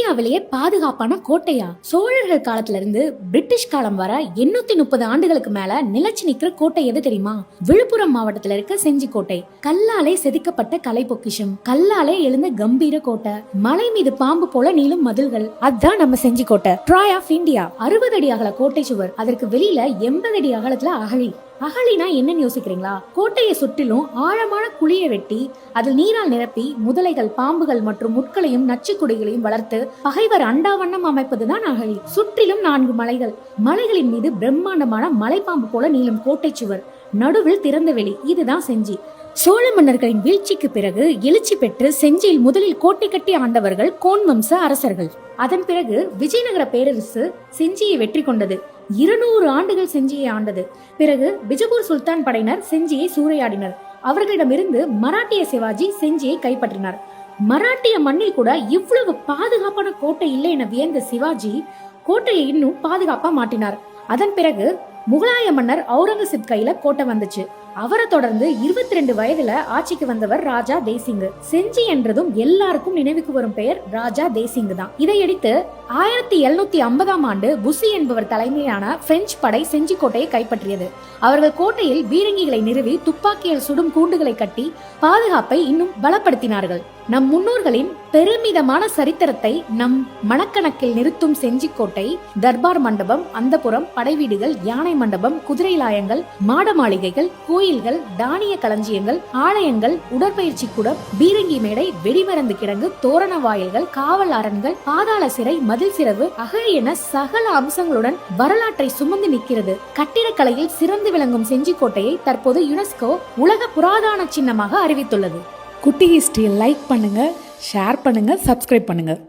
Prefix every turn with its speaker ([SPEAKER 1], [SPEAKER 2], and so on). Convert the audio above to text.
[SPEAKER 1] இந்தியாவிலேயே பாதுகாப்பான கோட்டையா? சோழர்கள் காலத்துல இருந்து பிரிட்டிஷ் காலம் வர 830 ஆண்டுகளுக்கு மேல நிலைச்சு நிக்கிற கோட்டை எது தெரியுமா? விழுப்புரம் மாவட்டத்துல இருக்க செஞ்சி கோட்டை. கல்லாலே செதுக்கப்பட்ட கலை பொக்கிஷம், கல்லாலே எழுந்த கம்பீர கோட்டை, மலை மீது பாம்பு போல நீளும் மதில்கள், அதான் நம்ம செஞ்சி கோட்டை. TRAI of India. 60 அடி அகல கோட்டை சுவர், அதற்கு வெளியில 80 அடி அகலத்துல அகழி. அகழினா என்னன்னு யோசிக்கிறீங்களா? கோட்டையை சுற்றிலும் ஆழமான குழியை வெட்டி அதில் நீரால் நிரப்பி முதலைகள், பாம்புகள் மற்றும் முட்களையும் நச்சுக்குடிகளையும் வளர்த்து பகைவர் அண்டாவண்ணம் அமைப்பதுதான் அகழி. சுற்றிலும் 4 மலைகள், மலைகளின் மீது பிரம்மாண்டமான மலைப்பாம்பு போல நீளும் கோட்டை சுவர், நடுவில் திறந்த வெளி, இதுதான் செஞ்சி. சோழ மன்னர்களின் வீழ்ச்சிக்கு பிறகு எழுச்சி பெற்று செஞ்சியில் முதலில் கோட்டை கட்டி ஆண்டவர்கள் கோன் வம்ச அரசர்கள். அதன் பிறகு விஜயநகர பேரரசு செஞ்சியை வெற்றி கொண்டது. 200 ஆண்டுகள் செஞ்சியை ஆண்டது. பிறகு பிஜப்பூர் சுல்தான் படையினர் செஞ்சியை சூறையாடினர். அவர்களிடமிருந்து மராட்டிய சிவாஜி செஞ்சியை கைப்பற்றினார். மராட்டிய மண்ணில் கூட இவ்வளவு பாதுகாப்பான கோட்டை இல்லை என வியந்த சிவாஜி கோட்டையை இன்னும் பாதுகாப்பா மாட்டினார். அதன் பிறகு முகலாய மன்னர் அவுரங்கசீப் கையில கோட்டை வந்துச்சு. அவரை தொடர்ந்து 22 வயதுல ஆட்சிக்கு வந்தவர் ராஜா தேசிங். செஞ்சி என்றதும் எல்லாருக்கும் நினைவுக்கு வரும் பெயர் ராஜா தேசிங் தான். இதையடுத்து 1750ஆம் ஆண்டு புசி என்பவர் தலைமையிலான பிரெஞ்சு படை செஞ்சி கோட்டையை கைப்பற்றியது. அவர்கள் கோட்டையில் பீரங்கிகளை நிறுவி துப்பாக்கியால் சுடும் கூண்டுகளை கட்டி பாதுகாப்பை இன்னும் பலப்படுத்தினார்கள். நம் முன்னோர்களின் பெருமிதமான சரித்திரத்தை நம் மனக்கணக்கில் நிறுத்தும் செஞ்சி கோட்டை தர்பார் மண்டபம், அந்தப்புறம், படைவீடுகள், யானை மண்டபம், குதிரை லாயங்கள், மாட மாளிகைகள், கோயில்கள், தானிய களஞ்சியங்கள், ஆலயங்கள், உடற்பயிற்சி கூடம், பீரங்கி மேடை, வெடிமருந்து கிடங்கு, தோரண வாயில்கள், காவல் அரண்கள், பாதாள சிறை, மதில் சிறவு, அகழி என சகல அம்சங்களுடன் வரலாற்றை சுமந்து நிற்கிறது. கட்டிடக்கலையில் சிறந்து விளங்கும் செஞ்சி கோட்டையை தற்போது யுனெஸ்கோ உலக புராதன சின்னமாக அறிவித்துள்ளது.
[SPEAKER 2] குட்டி ஹிஸ்டரியை லைக் பண்ணுங்க, ஷேர் பண்ணுங்க, சப்ஸ்கிரைப் பண்ணுங்க.